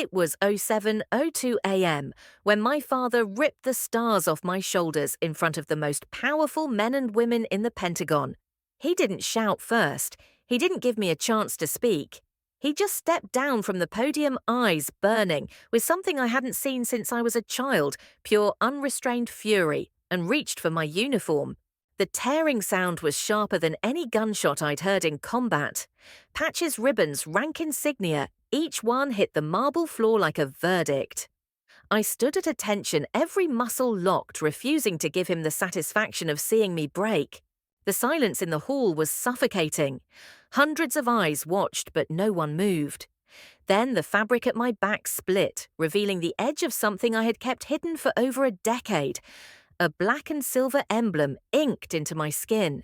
It was 07:02 a.m. when my father ripped the stars off my shoulders in front of the most powerful men and women in the Pentagon. He didn't shout first. He didn't give me a chance to speak. He just stepped down from the podium, eyes burning, with something I hadn't seen since I was a child, pure unrestrained fury, and reached for my uniform. The tearing sound was sharper than any gunshot I'd heard in combat. Patches, ribbons, rank insignia, each one hit the marble floor like a verdict. I stood at attention, every muscle locked, refusing to give him the satisfaction of seeing me break. The silence in the hall was suffocating. Hundreds of eyes watched, but no one moved. Then the fabric at my back split, revealing the edge of something I had kept hidden for over a decade. A black and silver emblem inked into my skin.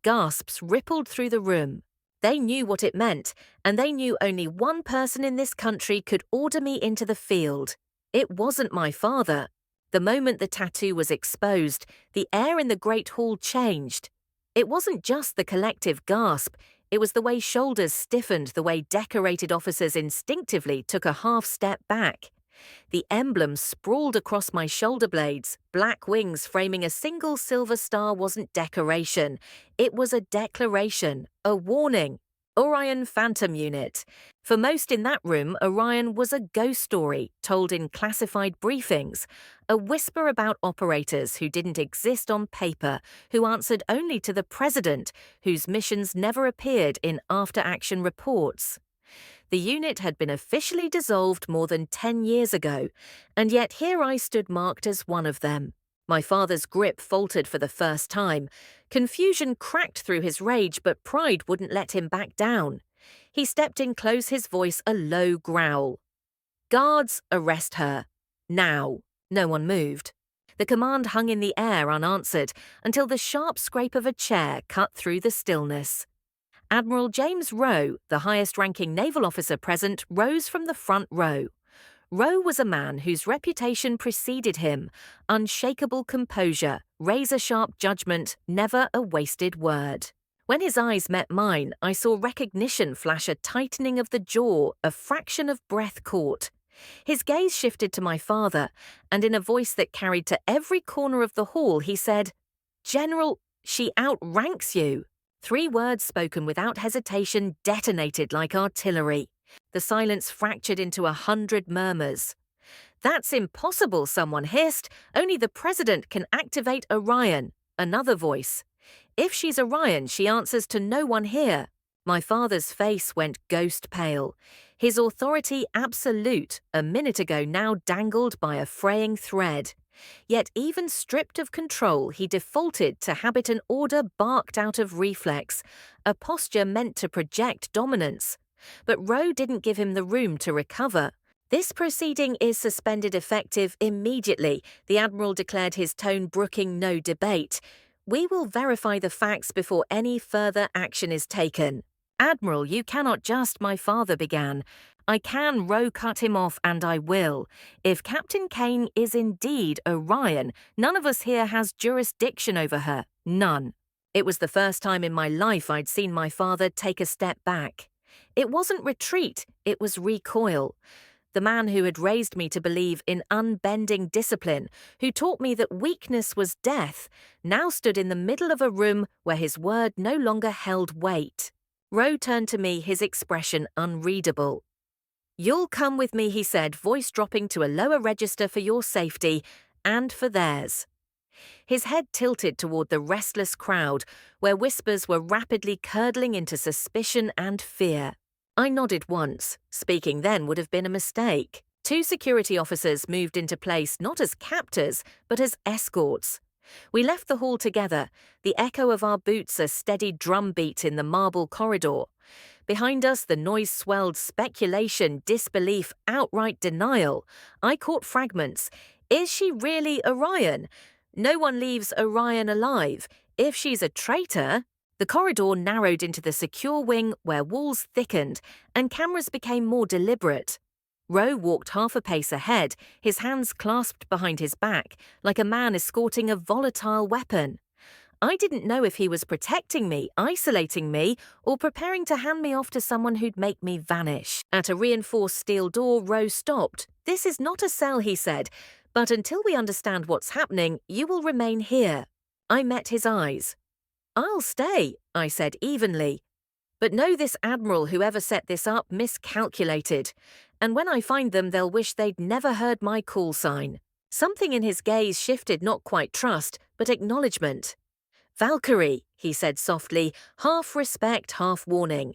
Gasps rippled through the room. They knew what it meant, and they knew only one person in this country could order me into the field. It wasn't my father. The moment the tattoo was exposed, the air in the Great Hall changed. It wasn't just the collective gasp, it was the way shoulders stiffened, the way decorated officers instinctively took a half step back. The emblem sprawled across my shoulder blades, black wings framing a single silver star wasn't decoration. It was a declaration, a warning. Orion Phantom Unit. For most in that room, Orion was a ghost story told in classified briefings, a whisper about operators who didn't exist on paper, who answered only to the president, whose missions never appeared in after-action reports. The unit had been officially dissolved more than 10 years ago, and yet here I stood marked as one of them. My father's grip faltered for the first time. Confusion cracked through his rage, but pride wouldn't let him back down. He stepped in close, his voice a low growl. "Guards, arrest her. Now." No one moved. The command hung in the air unanswered until the sharp scrape of a chair cut through the stillness. Admiral James Rowe, the highest-ranking naval officer present, rose from the front row. Rowe was a man whose reputation preceded him, unshakable composure, razor-sharp judgment, never a wasted word. When his eyes met mine, I saw recognition flash, a tightening of the jaw, a fraction of breath caught. His gaze shifted to my father, and in a voice that carried to every corner of the hall, he said, "General, she outranks you." 3 words spoken without hesitation detonated like artillery. The silence fractured into 100 murmurs. "That's impossible," someone hissed. "Only the president can activate Orion." Another voice. "If she's Orion, she answers to no one here." My father's face went ghost pale. His authority absolute, a minute ago now dangled by a fraying thread. Yet even stripped of control, he defaulted to habit and order barked out of reflex, a posture meant to project dominance. But Rowe didn't give him the room to recover. "This proceeding is suspended effective immediately," the Admiral declared, his tone brooking no debate. "We will verify the facts before any further action is taken." "Admiral, you cannot just," my father began. "I can," Rowe cut him off, "and I will. If Captain Kane is indeed Orion, none of us here has jurisdiction over her. None." It was the first time in my life I'd seen my father take a step back. It wasn't retreat, it was recoil. The man who had raised me to believe in unbending discipline, who taught me that weakness was death, now stood in the middle of a room where his word no longer held weight. Rowe turned to me, his expression unreadable. "You'll come with me," he said, voice dropping to a lower register, "for your safety and for theirs." His head tilted toward the restless crowd, where whispers were rapidly curdling into suspicion and fear. I nodded once. Speaking then would have been a mistake. 2 security officers moved into place not as captors, but as escorts. We left the hall together, the echo of our boots a steady drumbeat in the marble corridor. Behind us, the noise swelled, speculation, disbelief, outright denial. I caught fragments. "Is she really Orion? No one leaves Orion alive. If she's a traitor..." The corridor narrowed into the secure wing where walls thickened and cameras became more deliberate. Rowe walked half a pace ahead, his hands clasped behind his back, like a man escorting a volatile weapon. I didn't know if he was protecting me, isolating me, or preparing to hand me off to someone who'd make me vanish. At a reinforced steel door, Rose stopped. "This is not a cell," he said, "but until we understand what's happening, you will remain here." I met his eyes. "I'll stay," I said evenly. "But know this admiral, whoever set this up, miscalculated. And when I find them, they'll wish they'd never heard my call sign." Something in his gaze shifted, not quite trust, but acknowledgement. "Valkyrie," he said softly, half respect, half warning.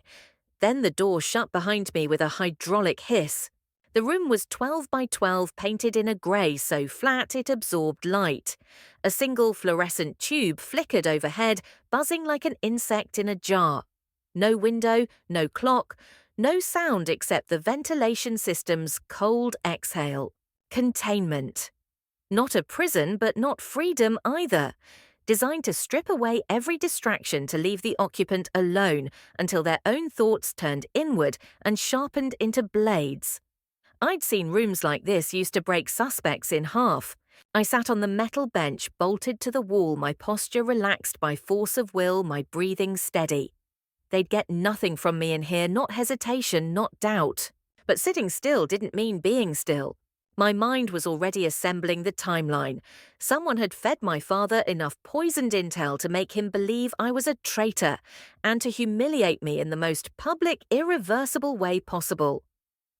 Then the door shut behind me with a hydraulic hiss. The room was 12 by 12, painted in a grey so flat it absorbed light. A single fluorescent tube flickered overhead, buzzing like an insect in a jar. No window, no clock, no sound except the ventilation system's cold exhale. Containment. Not a prison, but not freedom either. Designed to strip away every distraction to leave the occupant alone until their own thoughts turned inward and sharpened into blades. I'd seen rooms like this used to break suspects in half. I sat on the metal bench, bolted to the wall, my posture relaxed by force of will, my breathing steady. They'd get nothing from me in here, not hesitation, not doubt. But sitting still didn't mean being still. My mind was already assembling the timeline. Someone had fed my father enough poisoned intel to make him believe I was a traitor and to humiliate me in the most public, irreversible way possible.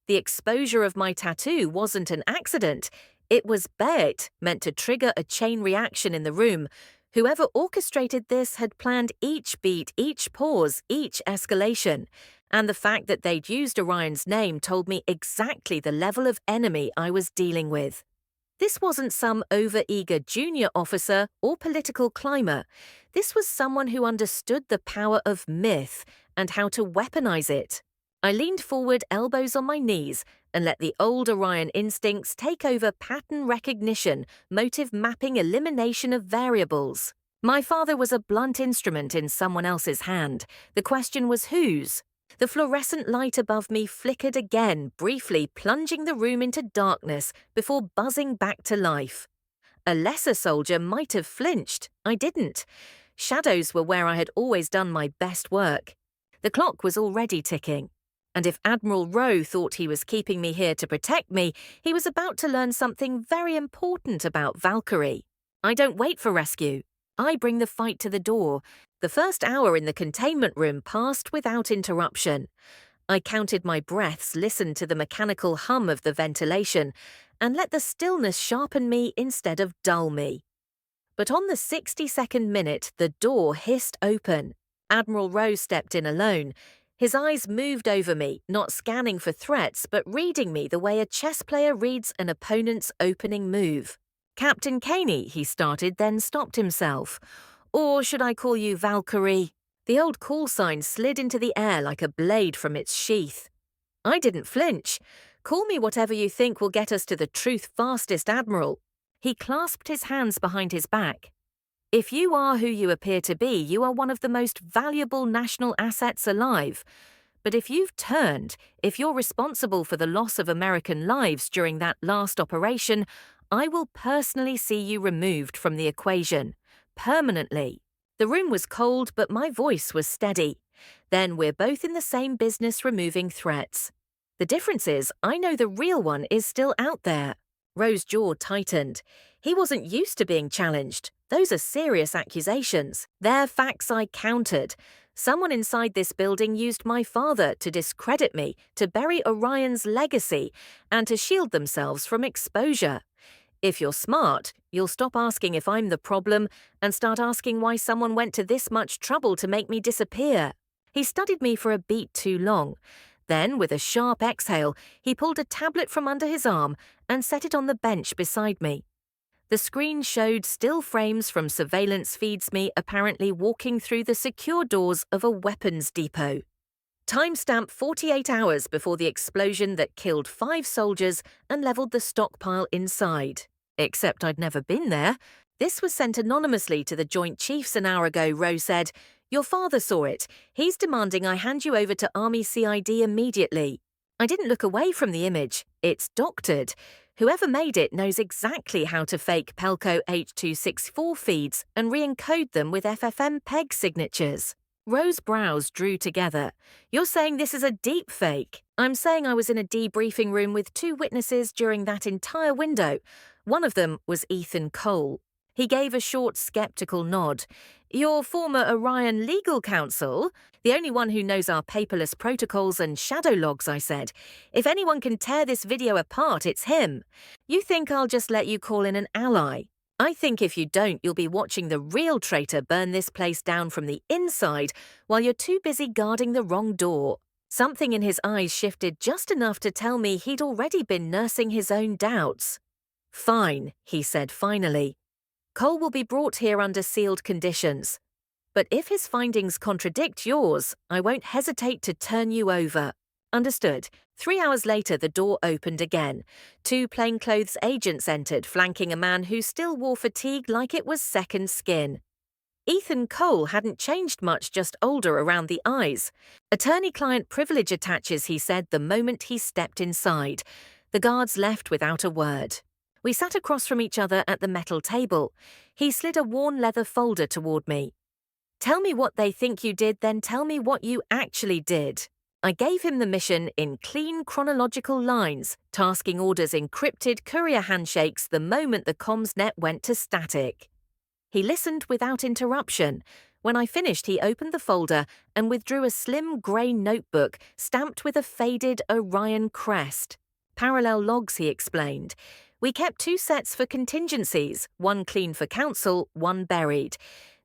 The exposure of my tattoo wasn't an accident. It was bait, meant to trigger a chain reaction in the room. Whoever orchestrated this had planned each beat, each pause, each escalation. And the fact that they'd used Orion's name told me exactly the level of enemy I was dealing with. This wasn't some over-eager junior officer or political climber. This was someone who understood the power of myth and how to weaponize it. I leaned forward, elbows on my knees, and let the old Orion instincts take over pattern recognition, motive mapping, elimination of variables. My father was a blunt instrument in someone else's hand. The question was whose? The fluorescent light above me flickered again, briefly plunging the room into darkness before buzzing back to life. A lesser soldier might have flinched. I didn't. Shadows were where I had always done my best work. The clock was already ticking. And if Admiral Rowe thought he was keeping me here to protect me, he was about to learn something very important about Valkyrie. I don't wait for rescue. I bring the fight to the door. The first hour in the containment room passed without interruption. I counted my breaths, listened to the mechanical hum of the ventilation, and let the stillness sharpen me instead of dull me. But on the 60-second minute, the door hissed open. Admiral Rowe stepped in alone. His eyes moved over me, not scanning for threats, but reading me the way a chess player reads an opponent's opening move. "Captain Caney," he started, then stopped himself. "Or should I call you Valkyrie?" The old call sign slid into the air like a blade from its sheath. I didn't flinch. "Call me whatever you think will get us to the truth fastest, Admiral." He clasped his hands behind his back. "If you are who you appear to be, you are one of the most valuable national assets alive. But if you've turned, if you're responsible for the loss of American lives during that last operation, I will personally see you removed from the equation. Permanently." The room was cold, but my voice was steady. "Then we're both in the same business removing threats. The difference is, I know the real one is still out there." Rowe's jaw tightened. He wasn't used to being challenged. Those are serious accusations. They're facts I countered. Someone inside this building used my father to discredit me, to bury Orion's legacy, and to shield themselves from exposure. If you're smart, you'll stop asking if I'm the problem and start asking why someone went to this much trouble to make me disappear. He studied me for a beat too long. Then, with a sharp exhale, he pulled a tablet from under his arm and set it on the bench beside me. The screen showed still frames from surveillance feeds me apparently walking through the secure doors of a weapons depot. Timestamp 48 hours before the explosion that killed 5 soldiers and leveled the stockpile inside. Except I'd never been there. This was sent anonymously to the Joint Chiefs an hour ago, Rowe said. "Your father saw it. He's demanding I hand you over to Army CID immediately." I didn't look away from the image. It's doctored. Whoever made it knows exactly how to fake Pelco H.264 feeds and re-encode them with FFmpeg signatures. Rose's brows drew together. You're saying this is a deep fake? I'm saying I was in a debriefing room with 2 witnesses during that entire window. One of them was Ethan Cole. He gave a short, skeptical nod. Your former Orion legal counsel? The only one who knows our paperless protocols and shadow logs, I said. If anyone can tear this video apart, it's him. You think I'll just let you call in an ally? I think if you don't, you'll be watching the real traitor burn this place down from the inside while you're too busy guarding the wrong door. Something in his eyes shifted just enough to tell me he'd already been nursing his own doubts. Fine, he said finally. Cole will be brought here under sealed conditions. But if his findings contradict yours, I won't hesitate to turn you over. Understood. 3 hours later, the door opened again. 2 plainclothes agents entered, flanking a man who still wore fatigue like it was second skin. Ethan Cole hadn't changed much, just older around the eyes. Attorney-client privilege attaches, he said the moment he stepped inside. The guards left without a word. We sat across from each other at the metal table. He slid a worn leather folder toward me. Tell me what they think you did, then tell me what you actually did. I gave him the mission in clean chronological lines, tasking orders encrypted courier handshakes the moment the comms net went to static. He listened without interruption. When I finished, he opened the folder and withdrew a slim grey notebook stamped with a faded Orion crest. Parallel logs, he explained. We kept 2 sets for contingencies, 1 clean for counsel, 1 buried.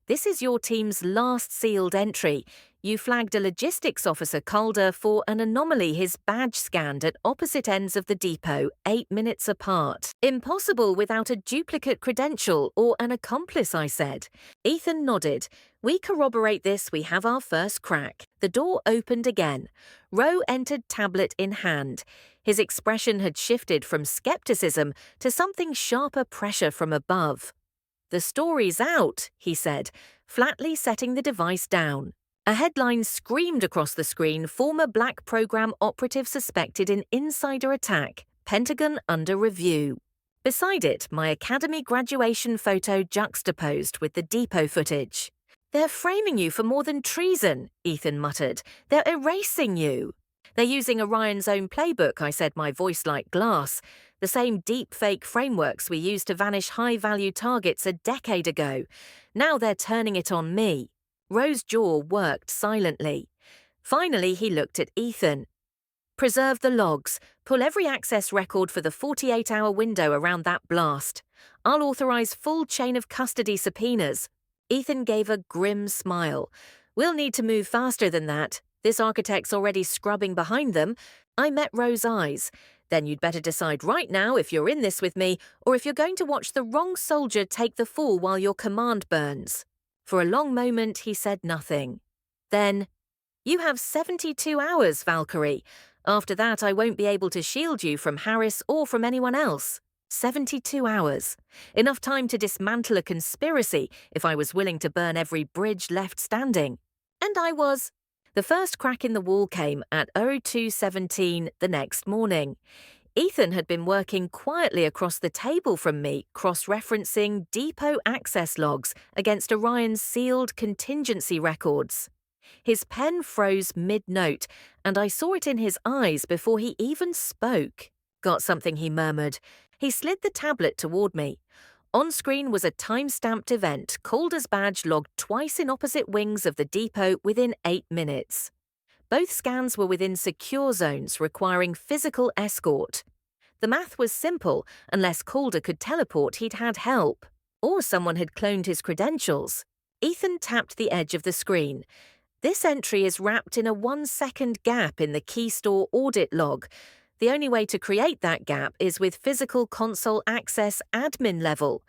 This is your team's last sealed entry. You flagged a logistics officer, Calder, for an anomaly his badge scanned at opposite ends of the depot, 8 minutes apart. Impossible without a duplicate credential or an accomplice, I said. Ethan nodded. We corroborate this, we have our first crack. The door opened again. Rowe entered, tablet in hand. His expression had shifted from skepticism to something sharper pressure from above. The story's out, he said, flatly setting the device down. A headline screamed across the screen, former black program operative suspected in insider attack, Pentagon under review. Beside it, my academy graduation photo juxtaposed with the depot footage. They're framing you for more than treason, Ethan muttered. They're erasing you. They're using Orion's own playbook, I said, my voice like glass. The same deep-fake frameworks we used to vanish high-value targets a decade ago. Now they're turning it on me. Rose's jaw worked silently. Finally, he looked at Ethan. Preserve the logs. Pull every access record for the 48-hour window around that blast. I'll authorize full chain of custody subpoenas. Ethan gave a grim smile. We'll need to move faster than that. This architect's already scrubbing behind them. I met Rose's eyes. Then you'd better decide right now if you're in this with me or if you're going to watch the wrong soldier take the fall while your command burns. For a long moment, he said nothing. Then, you have 72 hours, Valkyrie. After that, I won't be able to shield you from Harris or from anyone else. 72 hours. Enough time to dismantle a conspiracy if I was willing to burn every bridge left standing. And I was. The first crack in the wall came at 02:17 the next morning. Ethan had been working quietly across the table from me, cross-referencing depot access logs against Orion's sealed contingency records. His pen froze mid-note, and I saw it in his eyes before he even spoke. Got something, he murmured. He slid the tablet toward me. On screen was a time-stamped event, Calder's badge logged twice in opposite wings of the depot within 8 minutes. Both scans were within secure zones requiring physical escort. The math was simple. Unless Calder could teleport, he'd had help. Or someone had cloned his credentials. Ethan tapped the edge of the screen. This entry is wrapped in a 1-second gap in the key store audit log. The only way to create that gap is with physical console access admin level.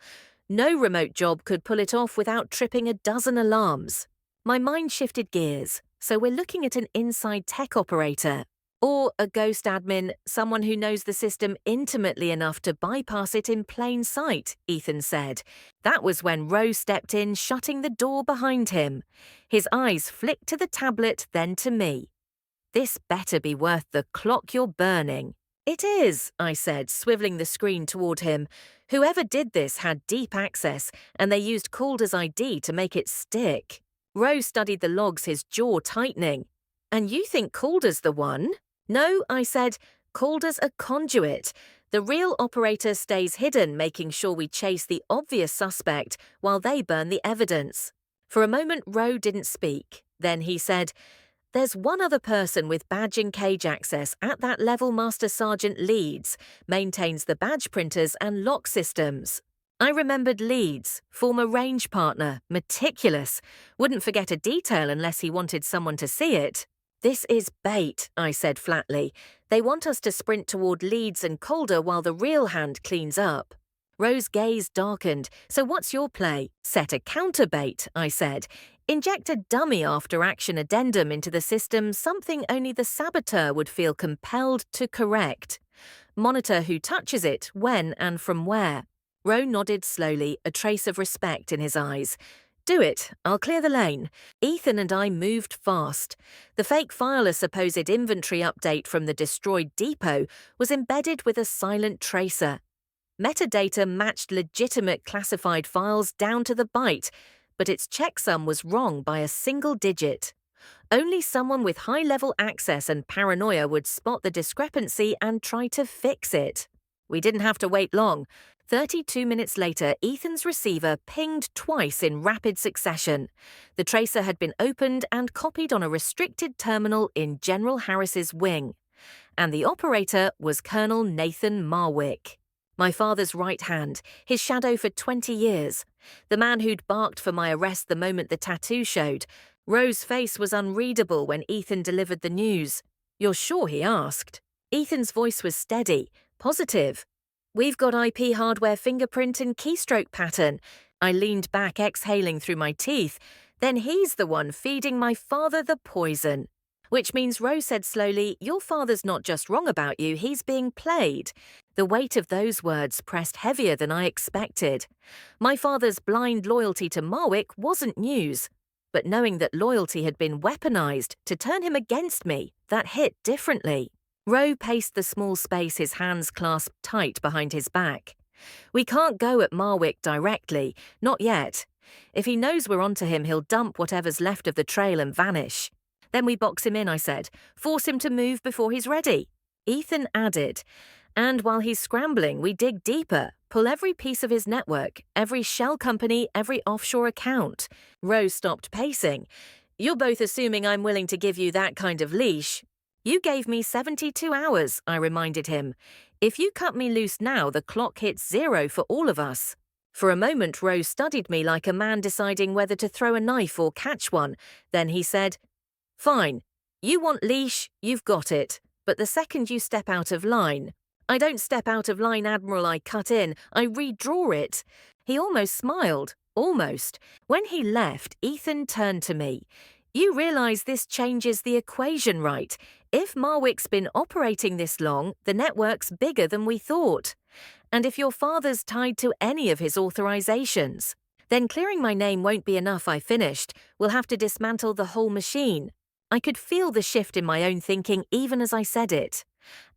No remote job could pull it off without tripping a dozen alarms. My mind shifted gears, so we're looking at an inside tech operator. Or a ghost admin, someone who knows the system intimately enough to bypass it in plain sight, Ethan said. That was when Rowe stepped in, shutting the door behind him. His eyes flicked to the tablet, then to me. This better be worth the clock you're burning. It is, I said, swiveling the screen toward him. Whoever did this had deep access, and they used Calder's ID to make it stick. Rowe studied the logs, his jaw tightening. And you think Calder's the one? No, I said, Calder's a conduit. The real operator stays hidden, making sure we chase the obvious suspect while they burn the evidence. For a moment, Rowe didn't speak. Then he said, "There's one other person with badge and cage access at that level Master Sergeant Leeds, maintains the badge printers and lock systems." I remembered Leeds, former range partner, meticulous, wouldn't forget a detail unless he wanted someone to see it. "This is bait," I said flatly. "They want us to sprint toward Leeds and Calder while the real hand cleans up." Rowe's gaze darkened. "So what's your play?" "Set a counter-bait," I said. "Inject a dummy after-action addendum into the system, something only the saboteur would feel compelled to correct. Monitor who touches it, when and from where." Rowe nodded slowly, a trace of respect in his eyes. "Do it. I'll clear the lane." Ethan and I moved fast. The fake file, a supposed inventory update from the destroyed depot, was embedded with a silent tracer. Metadata matched legitimate classified files down to the byte, but its checksum was wrong by a single digit. Only someone with high-level access and paranoia would spot the discrepancy and try to fix it. We didn't have to wait long. 32 minutes later, Ethan's receiver pinged twice in rapid succession. The tracer had been opened and copied on a restricted terminal in General Harris's wing. And the operator was Colonel Nathan Marwick. My father's right hand, his shadow for 20 years. The man who'd barked for my arrest the moment the tattoo showed. Rowe's face was unreadable when Ethan delivered the news. "You're sure?" he asked. Ethan's voice was steady, positive. "We've got IP hardware fingerprint and keystroke pattern." I leaned back, exhaling through my teeth. "Then he's the one feeding my father the poison." "Which means," Rowe said slowly, "your father's not just wrong about you, he's being played." The weight of those words pressed heavier than I expected. My father's blind loyalty to Marwick wasn't news. But knowing that loyalty had been weaponized to turn him against me, that hit differently. Rowe paced the small space, his hands clasped tight behind his back. "We can't go at Marwick directly, not yet. If he knows we're onto him, he'll dump whatever's left of the trail and vanish. Then we box him in," I said. "Force him to move before he's ready." Ethan added, "And while he's scrambling, we dig deeper, pull every piece of his network, every shell company, every offshore account." Rowe stopped pacing. "You're both assuming I'm willing to give you that kind of leash." "You gave me 72 hours, I reminded him. "If you cut me loose now, the clock hits 0 for all of us." For a moment, Rowe studied me like a man deciding whether to throw a knife or catch one. Then he said, "Fine. You want leash, you've got it. But the second you step out of line—" "I don't step out of line, Admiral, I cut in. I redraw it." He almost smiled. Almost. When he left, Ethan turned to me. "You realize this changes the equation, right? If Marwick's been operating this long, the network's bigger than we thought. And if your father's tied to any of his authorizations, then clearing my name won't be enough," I finished. "We'll have to dismantle the whole machine." I could feel the shift in my own thinking even as I said it.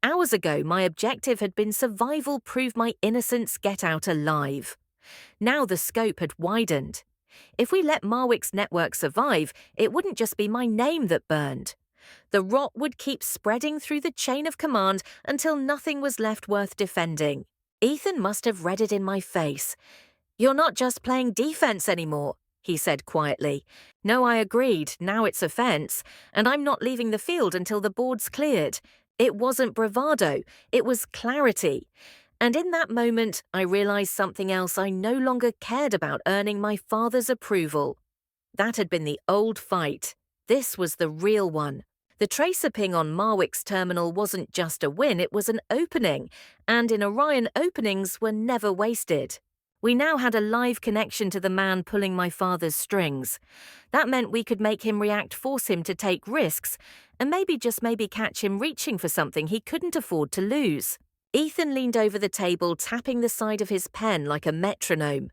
Hours ago, my objective had been survival, prove my innocence, get out alive. Now the scope had widened. If we let Marwick's network survive, it wouldn't just be my name that burned. The rot would keep spreading through the chain of command until nothing was left worth defending. Ethan must have read it in my face. "You're not just playing defense anymore," he said quietly. "No," I agreed. "Now it's offense, and I'm not leaving the field until the board's cleared." It wasn't bravado, it was clarity. And in that moment, I realized something else. I no longer cared about earning my father's approval. That had been the old fight. This was the real one. The tracer ping on Marwick's terminal wasn't just a win, it was an opening. And in Orion, openings were never wasted. We now had a live connection to the man pulling my father's strings. That meant we could make him react, force him to take risks, and maybe, just maybe, catch him reaching for something he couldn't afford to lose. Ethan leaned over the table, tapping the side of his pen like a metronome.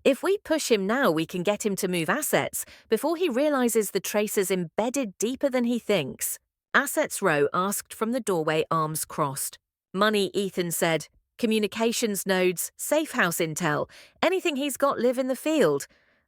"If we push him now, we can get him to move assets before he realizes the tracer's embedded deeper than he thinks." "Assets?" Rowe asked from the doorway, arms crossed. Money, Ethan said. Communications nodes, safe house intel, anything he's got live in the field.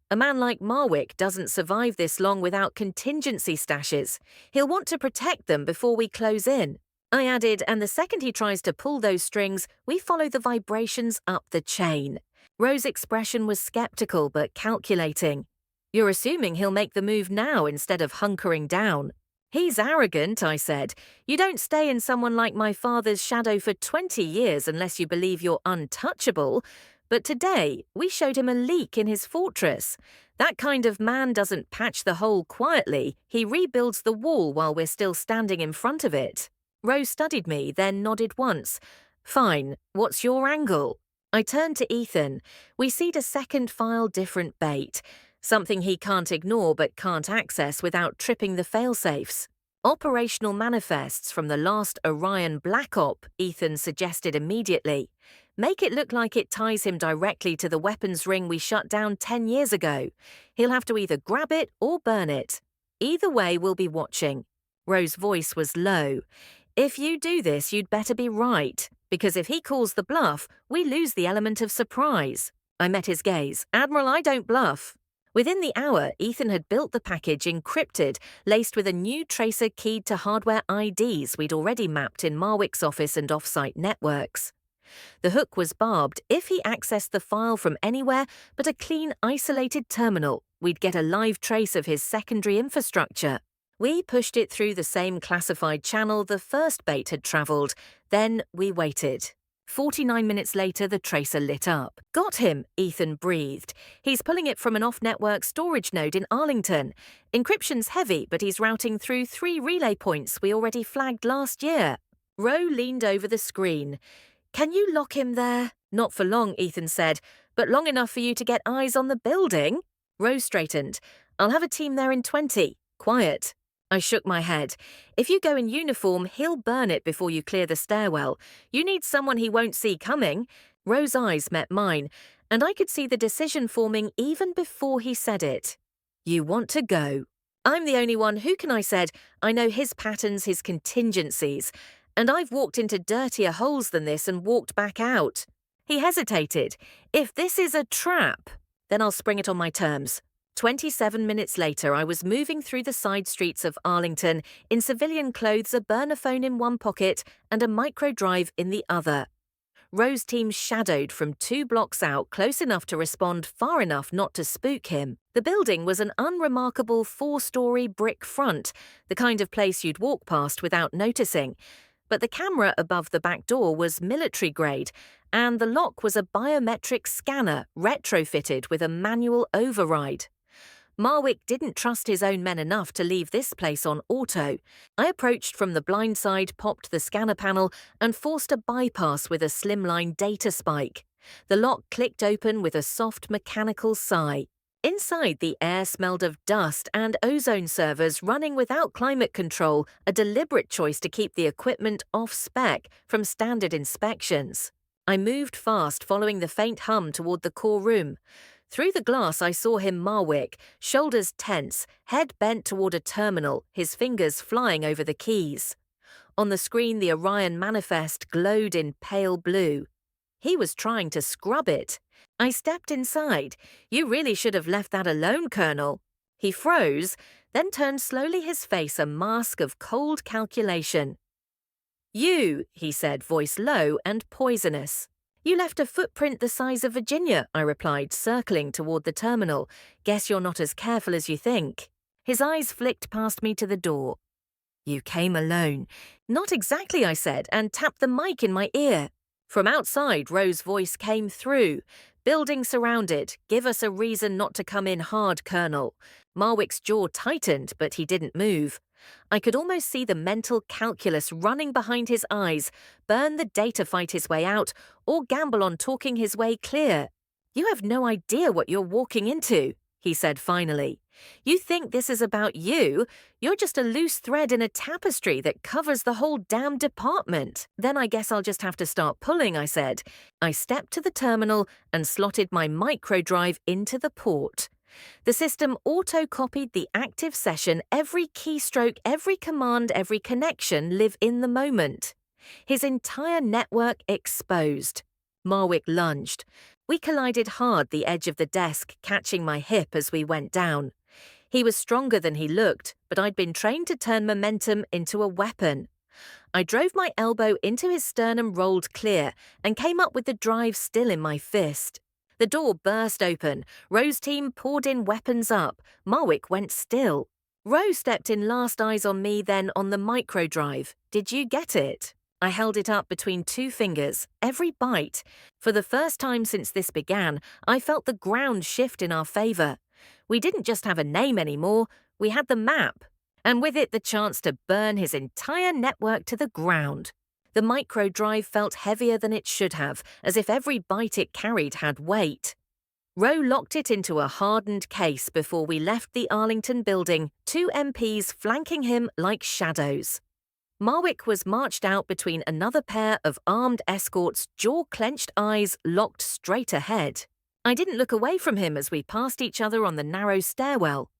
A man like Marwick doesn't survive this long without contingency stashes. He'll want to protect them before we close in. I added, and the second he tries to pull those strings, we follow the vibrations up the chain. Rose's expression was skeptical but calculating. You're assuming he'll make the move now instead of hunkering down. He's arrogant, I said. You don't stay in someone like my father's shadow for 20 years unless you believe you're untouchable. But today, we showed him a leak in his fortress. That kind of man doesn't patch the hole quietly. He rebuilds the wall while we're still standing in front of it. Rose studied me, then nodded once. Fine. What's your angle? I turned to Ethan. We seed a second file different bait. Something he can't ignore but can't access without tripping the failsafes. Operational manifests from the last Orion Black Op, Ethan suggested immediately. Make it look like it ties him directly to the weapons ring we shut down 10 years ago. He'll have to either grab it or burn it. Either way, we'll be watching. Rose's voice was low. If you do this, you'd better be right, because if he calls the bluff, we lose the element of surprise. I met his gaze. Admiral, I don't bluff. Within the hour, Ethan had built the package encrypted, laced with a new tracer keyed to hardware IDs we'd already mapped in Marwick's office and off-site networks. The hook was barbed. If he accessed the file from anywhere but a clean, isolated terminal, we'd get a live trace of his secondary infrastructure. We pushed it through the same classified channel the first bait had travelled. Then we waited. 49 minutes later, the tracer lit up. Got him, Ethan breathed. He's pulling it from an off-network storage node in Arlington. Encryption's heavy, but he's routing through 3 relay points we already flagged last year. Roe leaned over the screen. Can you lock him there? Not for long, Ethan said, but long enough for you to get eyes on the building. Roe straightened. I'll have a team there in 20. Quiet. I shook my head. If you go in uniform, he'll burn it before you clear the stairwell. You need someone he won't see coming. Rose's eyes met mine, and I could see the decision forming even before he said it. You want to go. I'm the only one. Who can I said? I know his patterns, his contingencies. And I've walked into dirtier holes than this and walked back out. He hesitated. If this is a trap, then I'll spring it on my terms. 27 minutes later, I was moving through the side streets of Arlington in civilian clothes, a burner phone in one pocket and a micro-drive in the other. Rose's team shadowed from 2 blocks out, close enough to respond, far enough not to spook him. The building was an unremarkable 4-story brick front, the kind of place you'd walk past without noticing. But the camera above the back door was military-grade, and the lock was a biometric scanner retrofitted with a manual override. Marwick didn't trust his own men enough to leave this place on auto. I approached from the blind side, popped the scanner panel, and forced a bypass with a slimline data spike. The lock clicked open with a soft mechanical sigh. Inside, the air smelled of dust and ozone servers running without climate control, a deliberate choice to keep the equipment off-spec from standard inspections. I moved fast, following the faint hum toward the core room. Through the glass, I saw him Marwick, shoulders tense, head bent toward a terminal, his fingers flying over the keys. On the screen, the Orion manifest glowed in pale blue. He was trying to scrub it. I stepped inside. You really should have left that alone, Colonel. He froze, then turned slowly, his face a mask of cold calculation. You, he said, voice low and poisonous. You left a footprint the size of Virginia, I replied, circling toward the terminal. Guess you're not as careful as you think. His eyes flicked past me to the door. You came alone. Not exactly, I said, and tapped the mic in my ear. From outside, Rose's voice came through. Building surrounded. Give us a reason not to come in hard, Colonel. Marwick's jaw tightened, but he didn't move. I could almost see the mental calculus running behind his eyes, burn the data fight his way out, or gamble on talking his way clear. You have no idea what you're walking into, he said finally. You think this is about you? You're just a loose thread in a tapestry that covers the whole damn department. Then I guess I'll just have to start pulling, I said. I stepped to the terminal and slotted my micro drive into the port. The system auto-copied the active session, every keystroke, every command, every connection live in the moment. His entire network exposed. Marwick lunged. We collided hard, the edge of the desk catching my hip as we went down. He was stronger than he looked, but I'd been trained to turn momentum into a weapon. I drove my elbow into his sternum, rolled clear, and came up with the drive still in my fist. The door burst open. Ro's team poured in, weapons up. Marwick went still. Ro stepped in last, eyes on me, then on the micro drive. Did you get it? I held it up between two fingers, every bite. For the first time since this began, I felt the ground shift in our favor. We didn't just have a name anymore, we had the map. And with it the chance to burn his entire network to the ground. The micro drive felt heavier than it should have, as if every bite it carried had weight. Ro locked it into a hardened case before we left the Arlington building, 2 MPs flanking him like shadows. Marwick was marched out between another pair of armed escorts, jaw-clenched eyes locked straight ahead. I didn't look away from him as we passed each other on the narrow stairwell.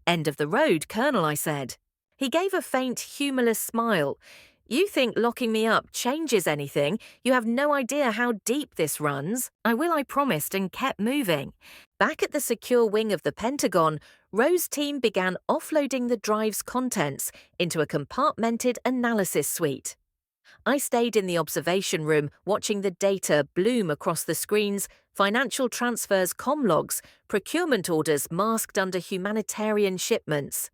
"End of the road, Colonel," I said. He gave a faint, humorless smile. "You think locking me up changes anything? You have no idea how deep this runs." "I will," I promised, and kept moving. Back at the secure wing of the Pentagon, Ro's team began offloading the drive's contents into a compartmented analysis suite. I stayed in the observation room, watching the data bloom across the screens, financial transfers, comm logs, procurement orders masked under humanitarian shipments.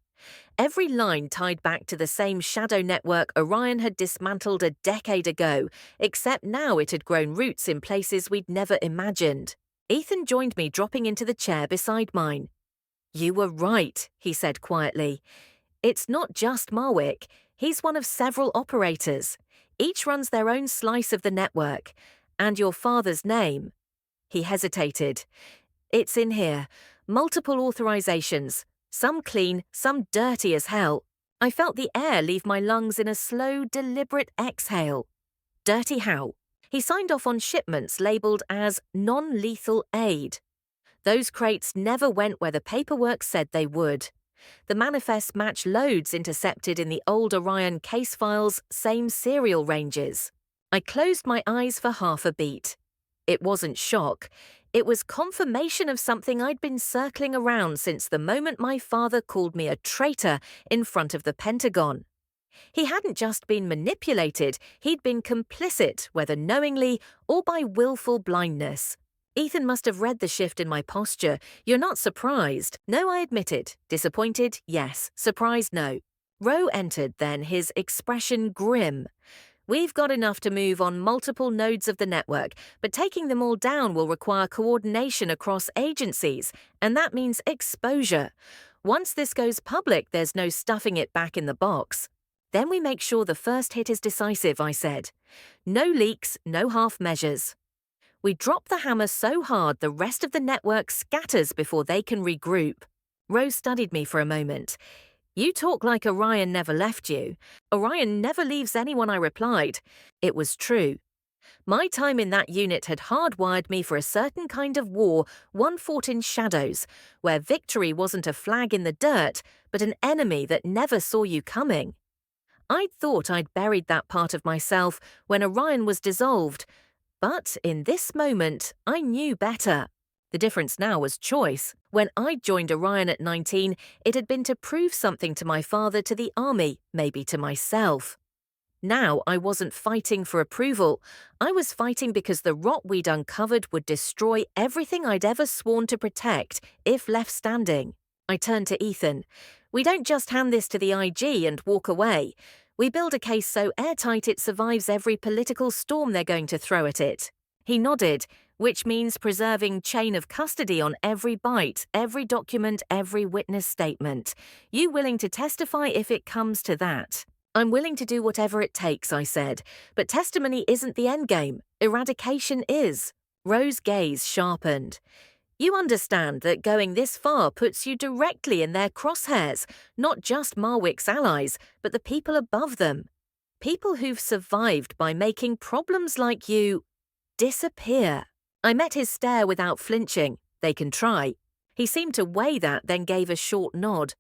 Every line tied back to the same shadow network Orion had dismantled a decade ago, except now it had grown roots in places we'd never imagined. Ethan joined me, dropping into the chair beside mine. "You were right," he said quietly. "It's not just Marwick. He's one of several operators. Each runs their own slice of the network. And your father's name." He hesitated. "It's in here. Multiple authorizations. Some clean, some dirty as hell." I felt the air leave my lungs in a slow, deliberate exhale. "Dirty how?" He signed off on shipments labeled as non-lethal aid. Those crates never went where the paperwork said they would. The manifests match loads intercepted in the old Orion case files, same serial ranges. I closed my eyes for half a beat. It wasn't shock. It was confirmation of something I'd been circling around since the moment my father called me a traitor in front of the Pentagon. He hadn't just been manipulated, he'd been complicit, whether knowingly or by willful blindness. Ethan must have read the shift in my posture. "You're not surprised?" "No," I admitted. "Disappointed? Yes. Surprised? No." Ro entered then, his expression grim. "We've got enough to move on multiple nodes of the network, but taking them all down will require coordination across agencies, and that means exposure. Once this goes public, there's no stuffing it back in the box." "Then we make sure the first hit is decisive," I said. "No leaks, no half measures." We drop the hammer so hard the rest of the network scatters before they can regroup. Ro studied me for a moment. "You talk like Orion never left you." "Orion never leaves anyone," I replied. It was true. My time in that unit had hardwired me for a certain kind of war, one fought in shadows, where victory wasn't a flag in the dirt, but an enemy that never saw you coming. I'd thought I'd buried that part of myself when Orion was dissolved, but in this moment, I knew better. The difference now was choice. When I joined Orion at 19, it had been to prove something to my father, to the army, maybe to myself. Now I wasn't fighting for approval. I was fighting because the rot we'd uncovered would destroy everything I'd ever sworn to protect if left standing. I turned to Ethan. "We don't just hand this to the IG and walk away. We build a case so airtight it survives every political storm they're going to throw at it." He nodded, which means preserving chain of custody on every bite, every document, every witness statement. "You willing to testify if it comes to that?" "I'm willing to do whatever it takes," I said, "but testimony isn't the endgame. Eradication is." Ro's gaze sharpened. "You understand that going this far puts you directly in their crosshairs, not just Marwick's allies, but the people above them. People who've survived by making problems like you disappear." I met his stare without flinching. "They can try." He seemed to weigh that, then gave a short nod.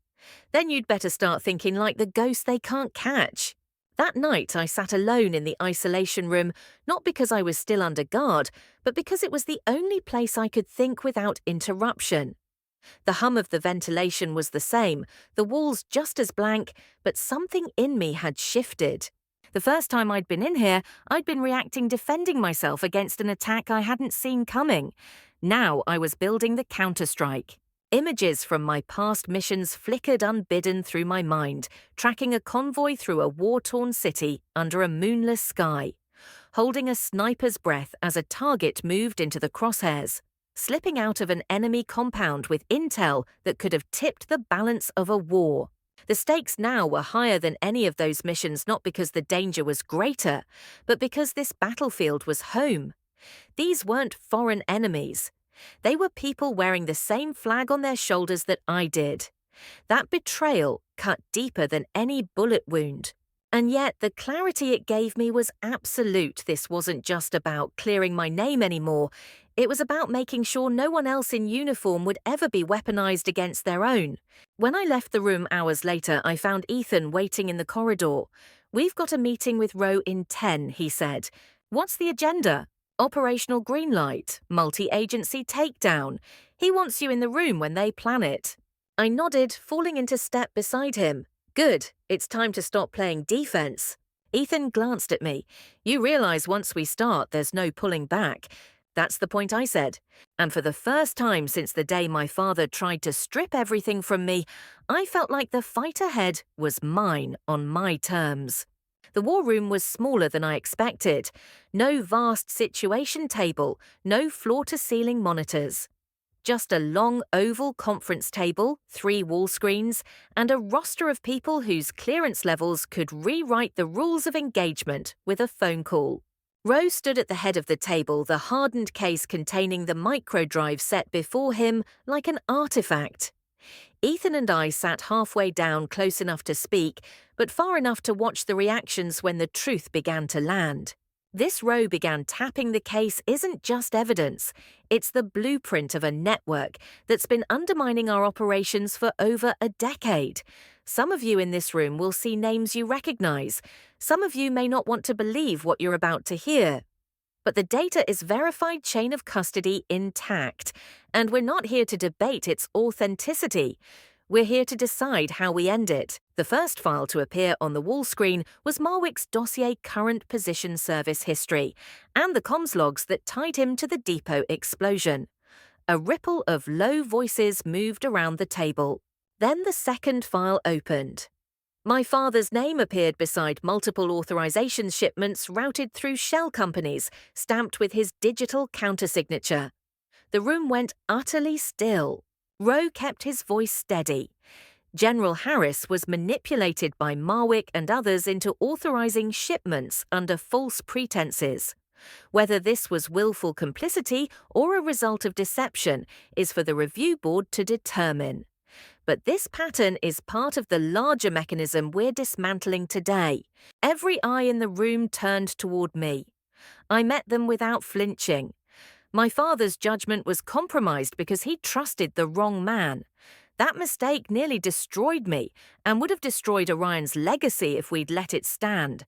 "Then you'd better start thinking like the ghost they can't catch." That night, I sat alone in the isolation room, not because I was still under guard, but because it was the only place I could think without interruption. The hum of the ventilation was the same, the walls just as blank, but something in me had shifted. The first time I'd been in here, I'd been reacting defending myself against an attack I hadn't seen coming. Now I was building the counterstrike. Images from my past missions flickered unbidden through my mind, tracking a convoy through a war-torn city under a moonless sky, holding a sniper's breath as a target moved into the crosshairs, slipping out of an enemy compound with intel that could have tipped the balance of a war. The stakes now were higher than any of those missions, not because the danger was greater, but because this battlefield was home. These weren't foreign enemies. They were people wearing the same flag on their shoulders that I did. That betrayal cut deeper than any bullet wound. And yet the clarity it gave me was absolute. This wasn't just about clearing my name anymore. It was about making sure no one else in uniform would ever be weaponized against their own. When I left the room hours later, I found Ethan waiting in the corridor. "We've got a meeting with Roe in 10, he said. "What's the agenda?" "Operational green light, multi-agency takedown. He wants you in the room when they plan it." I nodded, falling into step beside him. "Good, it's time to stop playing defense." Ethan glanced at me. "You realize once we start, there's no pulling back." "That's the point," I said. And for the first time since the day my father tried to strip everything from me, I felt like the fight ahead was mine on my terms. The war room was smaller than I expected. No vast situation table, no floor-to-ceiling monitors. Just a long oval conference table, 3 wall screens, and a roster of people whose clearance levels could rewrite the rules of engagement with a phone call. Roe stood at the head of the table, the hardened case containing the microdrive set before him like an artifact. Ethan and I sat halfway down, close enough to speak, but far enough to watch the reactions when the truth began to land. This Roe began tapping the case isn't just evidence, it's the blueprint of a network that's been undermining our operations for over a decade. Some of you in this room will see names you recognize. Some of you may not want to believe what you're about to hear. But the data is verified chain of custody intact, and we're not here to debate its authenticity. We're here to decide how we end it. The first file to appear on the wall screen was Marwick's dossier current position service history, and the comms logs that tied him to the depot explosion. A ripple of low voices moved around the table. Then the second file opened. My father's name appeared beside multiple authorization shipments routed through shell companies, stamped with his digital countersignature. The room went utterly still. Roe kept his voice steady. General Harris was manipulated by Marwick and others into authorizing shipments under false pretenses. Whether this was willful complicity or a result of deception is for the review board to determine. But this pattern is part of the larger mechanism we're dismantling today. Every eye in the room turned toward me. I met them without flinching. My father's judgment was compromised because he trusted the wrong man. That mistake nearly destroyed me and would have destroyed Orion's legacy if we'd let it stand.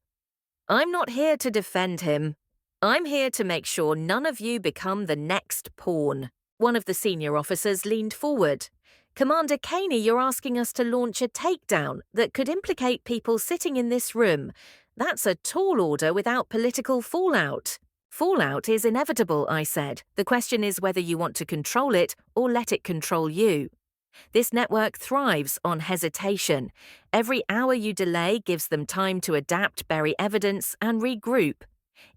I'm not here to defend him. I'm here to make sure none of you become the next pawn. One of the senior officers leaned forward. "Commander Caney, you're asking us to launch a takedown that could implicate people sitting in this room. That's a tall order without political fallout." "Fallout is inevitable," I said. "The question is whether you want to control it or let it control you." This network thrives on hesitation. Every hour you delay gives them time to adapt, bury evidence, and regroup.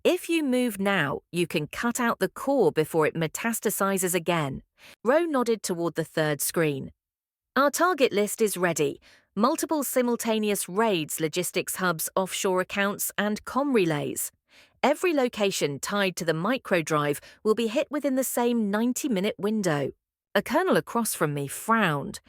If you move now, you can cut out the core before it metastasizes again. Roe nodded toward the third screen. "Our target list is ready. Multiple simultaneous raids, logistics hubs, offshore accounts, and comm relays. Every location tied to the microdrive will be hit within the same 90-minute window." A colonel across from me frowned.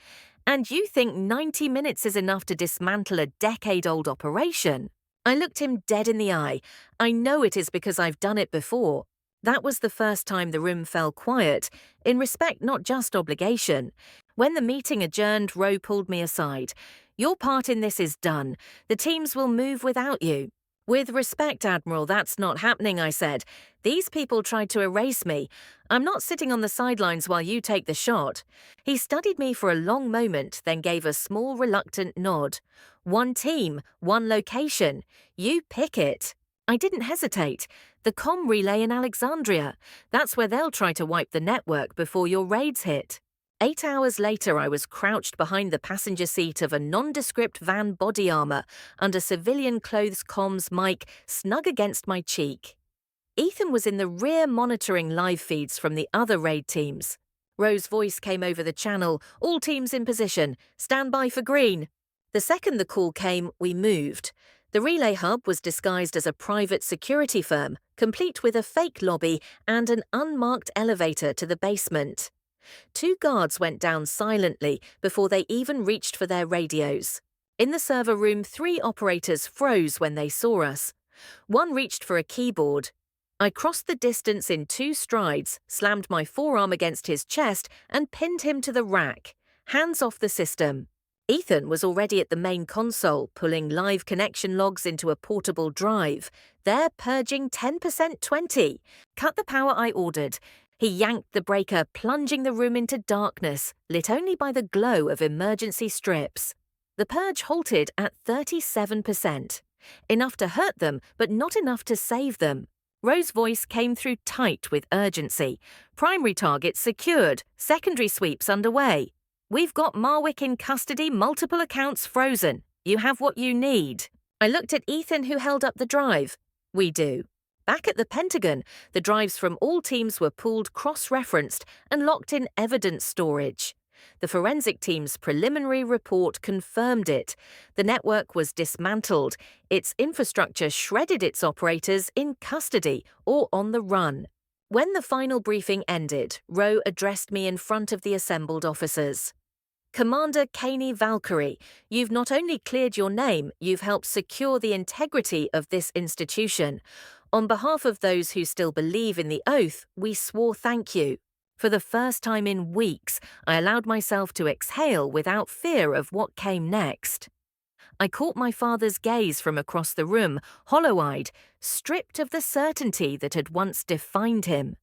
"And you think 90 minutes is enough to dismantle a decade-old operation?" I looked him dead in the eye. "I know it is because I've done it before." That was the first time the room fell quiet, in respect not just obligation. When the meeting adjourned, Roe pulled me aside. Your part in this is done. The teams will move without you. With respect, Admiral, that's not happening, I said. These people tried to erase me. I'm not sitting on the sidelines while you take the shot. He studied me for a long moment, then gave a small, reluctant nod. One team, one location. You pick it. I didn't hesitate. The comm relay in Alexandria. That's where they'll try to wipe the network before your raids hit. 8 hours later, I was crouched behind the passenger seat of a nondescript van body armor, under civilian clothes comms mic, snug against my cheek. Ethan was in the rear monitoring live feeds from the other raid teams. Rose's voice came over the channel, all teams in position, stand by for green. The second the call came, we moved. The relay hub was disguised as a private security firm, complete with a fake lobby and an unmarked elevator to the basement. 2 guards went down silently before they even reached for their radios. In the server room, 3 operators froze when they saw us. One reached for a keyboard. I crossed the distance in 2 strides, slammed my forearm against his chest, and pinned him to the rack. Hands off the system. Ethan was already at the main console, pulling live connection logs into a portable drive. They're purging 10% 20. Cut the power, I ordered. He yanked the breaker, plunging the room into darkness, lit only by the glow of emergency strips. The purge halted at 37%. Enough to hurt them, but not enough to save them. Rose's voice came through tight with urgency. Primary targets secured, secondary sweeps underway. We've got Marwick in custody, multiple accounts frozen. You have what you need. I looked at Ethan, who held up the drive. We do. Back at the Pentagon, the drives from all teams were pooled, cross-referenced, and locked in evidence storage. The forensic team's preliminary report confirmed it. The network was dismantled. Its infrastructure shredded, its operators in custody or on the run. When the final briefing ended, Rowe addressed me in front of the assembled officers. Commander Caney Valkyrie, you've not only cleared your name, you've helped secure the integrity of this institution. On behalf of those who still believe in the oath, we swore thank you. For the first time in weeks, I allowed myself to exhale without fear of what came next. I caught my father's gaze from across the room, hollow-eyed, stripped of the certainty that had once defined him.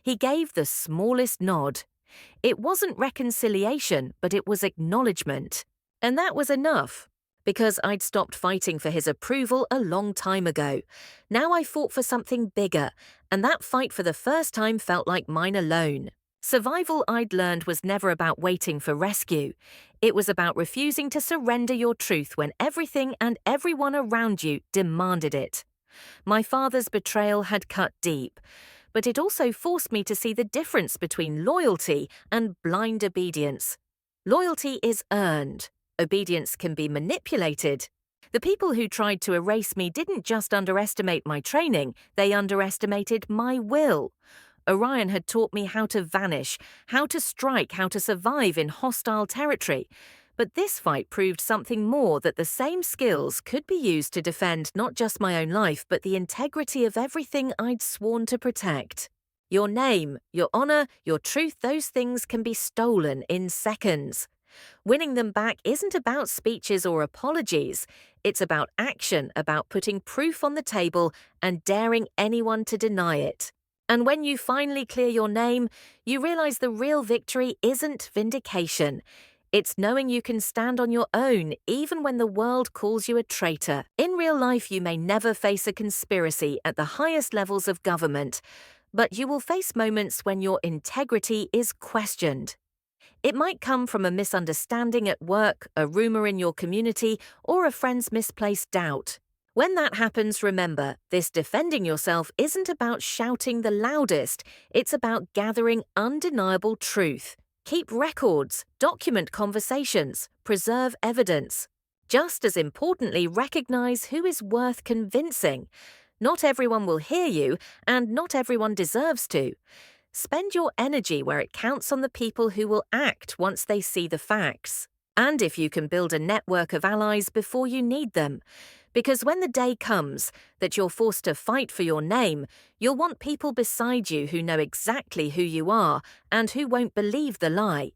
He gave the smallest nod. It wasn't reconciliation, but it was acknowledgement. And that was enough, because I'd stopped fighting for his approval a long time ago. Now I fought for something bigger, and that fight for the first time felt like mine alone. Survival, I'd learned, was never about waiting for rescue. It was about refusing to surrender your truth when everything and everyone around you demanded it. My father's betrayal had cut deep, but it also forced me to see the difference between loyalty and blind obedience. Loyalty is earned. Obedience can be manipulated. The people who tried to erase me didn't just underestimate my training, they underestimated my will. Orion had taught me how to vanish, how to strike, how to survive in hostile territory. But this fight proved something more, that the same skills could be used to defend not just my own life, but the integrity of everything I'd sworn to protect. Your name, your honor, your truth, those things can be stolen in seconds. Winning them back isn't about speeches or apologies. It's about action, about putting proof on the table and daring anyone to deny it. And when you finally clear your name, you realize the real victory isn't vindication. It's knowing you can stand on your own even when the world calls you a traitor. In real life, you may never face a conspiracy at the highest levels of government, but you will face moments when your integrity is questioned. It might come from a misunderstanding at work, a rumor in your community, or a friend's misplaced doubt. When that happens, remember, this defending yourself isn't about shouting the loudest, it's about gathering undeniable truth. Keep records, document conversations, preserve evidence. Just as importantly, recognize who is worth convincing. Not everyone will hear you, and not everyone deserves to. Spend your energy where it counts on the people who will act once they see the facts. And if you can build a network of allies before you need them. Because when the day comes that you're forced to fight for your name, you'll want people beside you who know exactly who you are and who won't believe the lie.